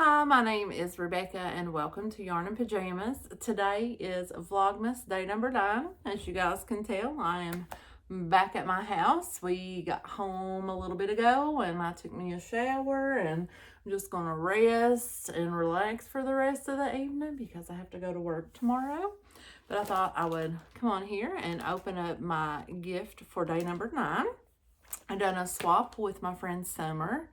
Hi, my name is Rebecca and welcome to Yarn and Pajamas. Today is Vlogmas day number 9. As you guys can tell, I am back at my house. We got home a little bit ago and I took me a shower and I'm just going to rest and relax for the rest of the evening because I have to go to work tomorrow. But I thought I would come on here and open up my gift for day number 9. I done a swap with my friend Summer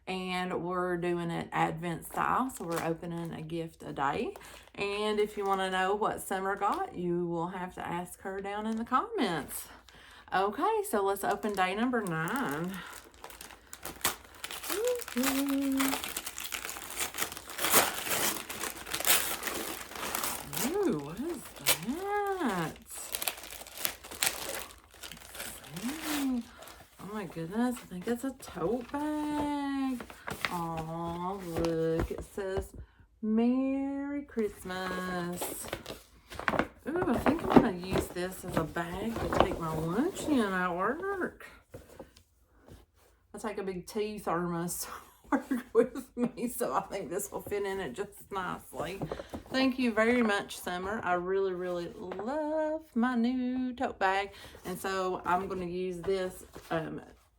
and we're doing it Advent style, so we're opening a gift a day. And if you want to know what Summer got, you will have to ask her down in the comments. Okay, so let's open day number 9. Ooh, what is that? Oh my goodness, I think it's a tote bag. Oh, look, it says Merry Christmas. Ooh, I think I'm going to use this as a bag to take my lunch in at work. I take a big tea thermos to work with me, so I think this will fit in it just nicely. Thank you very much, Summer. I really, really love my new tote bag, and so I'm going to use this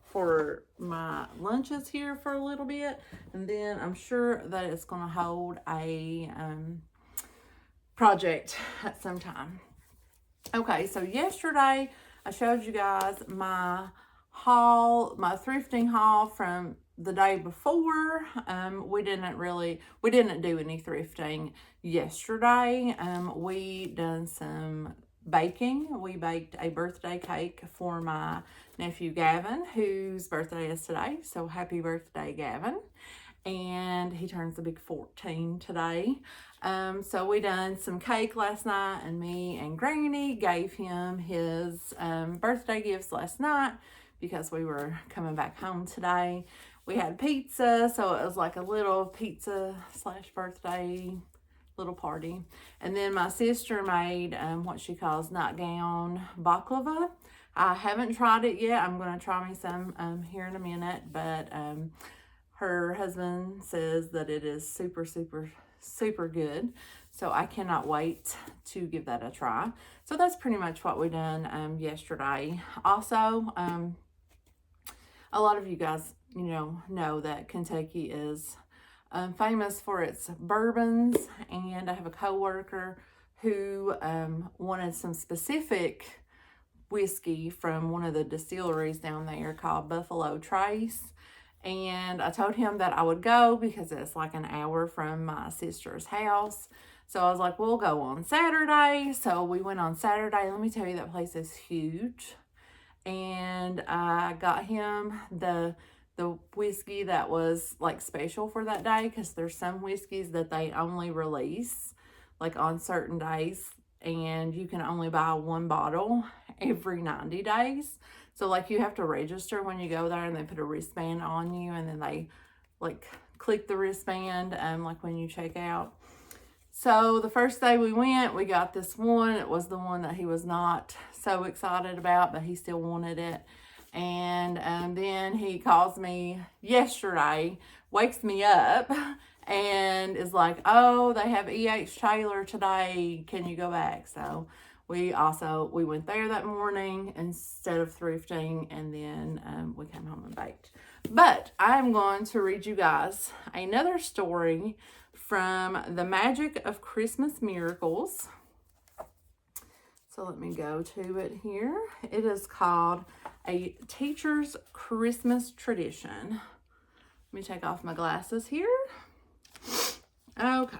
for my lunches here for a little bit, and then I'm sure that it's going to hold a project at some time. Okay, so yesterday I showed you guys my haul, my thrifting haul from the day before. We didn't do any thrifting yesterday. We done some baking. We baked a birthday cake for my nephew Gavin, whose birthday is today. So happy birthday, Gavin. And he turns a big 14 today. So we done some cake last night, and me and Granny gave him his birthday gifts last night because we were coming back home today. We had pizza, so it was like a little pizza / birthday little party. And then my sister made what she calls nightgown baklava. I haven't tried it yet. I'm going to try me some here in a minute, but her husband says that it is super, super, super good. So I cannot wait to give that a try. So that's pretty much what we done yesterday. Also, a lot of you guys, know that Kentucky is famous for its bourbons, and I have a coworker who wanted some specific whiskey from one of the distilleries down there called Buffalo Trace, and I told him that I would go because it's like an hour from my sister's house. So I was like, we'll go on Saturday. So we went on Saturday. Let me tell you, that place is huge. And I got him the whiskey that was like special for that day, because there's some whiskeys that they only release like on certain days, and you can only buy one bottle every 90 days. So like you have to register when you go there, and they put a wristband on you, and then they like click the wristband like when you check out. So the first day we went, we got this one. It was the one that he was not so excited about, but he still wanted it. And then he calls me yesterday, wakes me up, and is like, oh, they have E.H. Taylor today. Can you go back? So we went there that morning instead of thrifting, and then we came home and baked. But I'm going to read you guys another story from The Magic of Christmas Miracles. So let me go to it here. It is called A Teacher's Christmas Tradition. Let me take off my glasses here. Okay.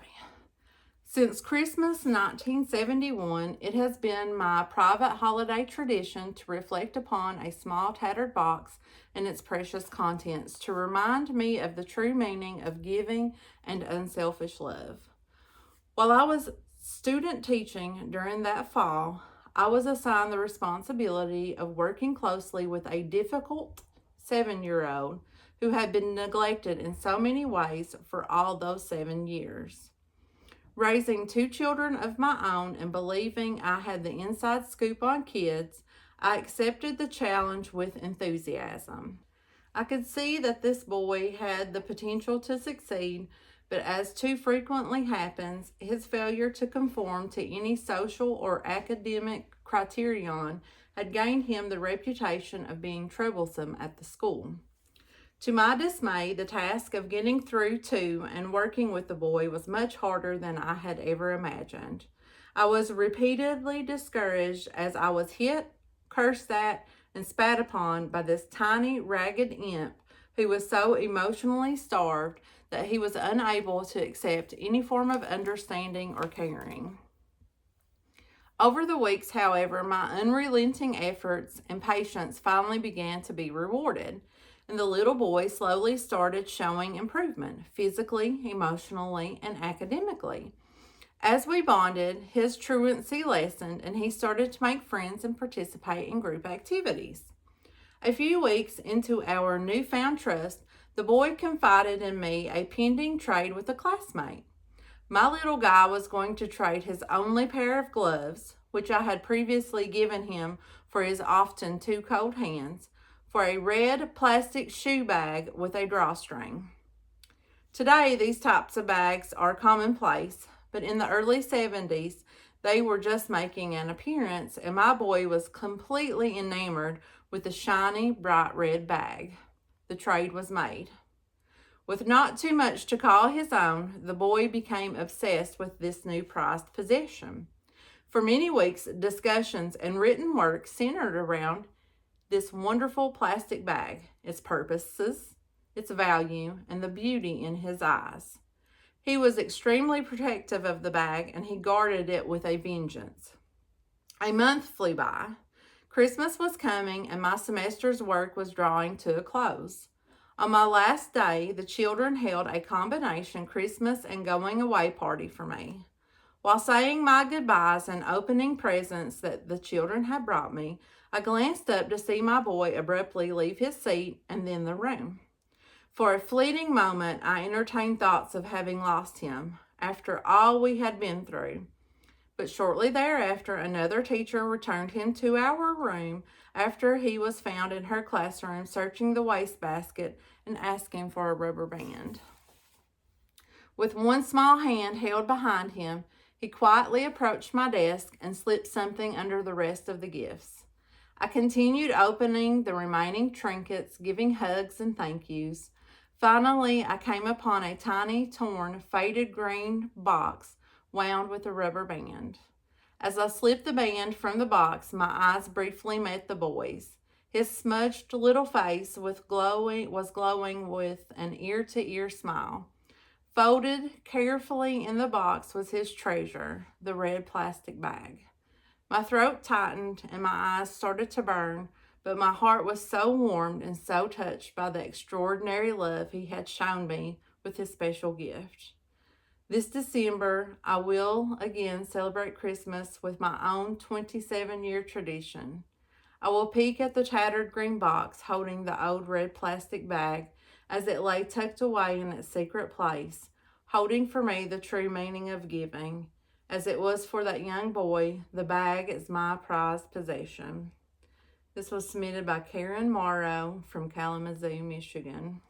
Since Christmas 1971, it has been my private holiday tradition to reflect upon a small tattered box and its precious contents to remind me of the true meaning of giving and unselfish love. While I was student teaching during that fall, I was assigned the responsibility of working closely with a difficult 7-year-old who had been neglected in so many ways for all those 7 years. Raising 2 children of my own and believing I had the inside scoop on kids, I accepted the challenge with enthusiasm. I could see that this boy had the potential to succeed but as too frequently happens, his failure to conform to any social or academic criterion had gained him the reputation of being troublesome at the school. To my dismay, the task of getting through to and working with the boy was much harder than I had ever imagined. I was repeatedly discouraged as I was hit, cursed at, and spat upon by this tiny, ragged imp who was so emotionally starved that he was unable to accept any form of understanding or caring. Over the weeks, however, my unrelenting efforts and patience finally began to be rewarded, and the little boy slowly started showing improvement physically, emotionally, and academically. As we bonded, his truancy lessened, and he started to make friends and participate in group activities. A few weeks into our newfound trust, the boy confided in me a pending trade with a classmate. My little guy was going to trade his only pair of gloves, which I had previously given him for his often too cold hands, for a red plastic shoe bag with a drawstring. Today, these types of bags are commonplace, but in the early 70s, they were just making an appearance, and my boy was completely enamored with the shiny, bright red bag. The trade was made. With not too much to call his own, the boy became obsessed with this new prized possession. For many weeks, discussions and written work centered around this wonderful plastic bag, its purposes, its value, and the beauty in his eyes. He was extremely protective of the bag, and he guarded it with a vengeance. A month flew by. Christmas was coming, and my semester's work was drawing to a close. On my last day, the children held a combination Christmas and going away party for me. While saying my goodbyes and opening presents that the children had brought me, I glanced up to see my boy abruptly leave his seat and then the room. For a fleeting moment, I entertained thoughts of having lost him, after all we had been through. But shortly thereafter, another teacher returned him to our room after he was found in her classroom searching the wastebasket and asking for a rubber band. With one small hand held behind him, he quietly approached my desk and slipped something under the rest of the gifts. I continued opening the remaining trinkets, giving hugs and thank yous. Finally, I came upon a tiny, torn, faded green box wound with a rubber band. As I slipped the band from the box, my eyes briefly met the boy's. His smudged little face was glowing with an ear-to-ear smile. Folded carefully in the box was his treasure, the red plastic bag. My throat tightened and my eyes started to burn, but my heart was so warmed and so touched by the extraordinary love he had shown me with his special gift. This December, I will again celebrate Christmas with my own 27-year tradition. I will peek at the tattered green box holding the old red plastic bag as it lay tucked away in its secret place, holding for me the true meaning of giving. As it was for that young boy, the bag is my prized possession. This was submitted by Karen Morrow from Kalamazoo, Michigan.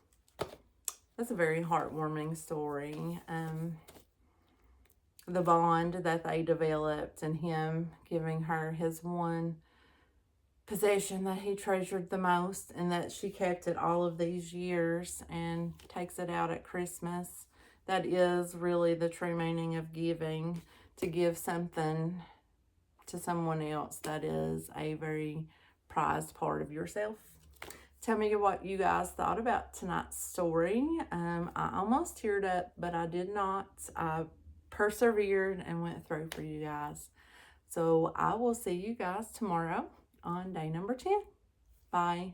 That's a very heartwarming story. The bond that they developed and him giving her his one possession that he treasured the most, and that she kept it all of these years and takes it out at Christmas. That is really the true meaning of giving, to give something to someone else that is a very prized part of yourself. Tell me what you guys thought about tonight's story. I almost teared up, but I did not. I persevered and went through for you guys. So I will see you guys tomorrow on day number 10. Bye.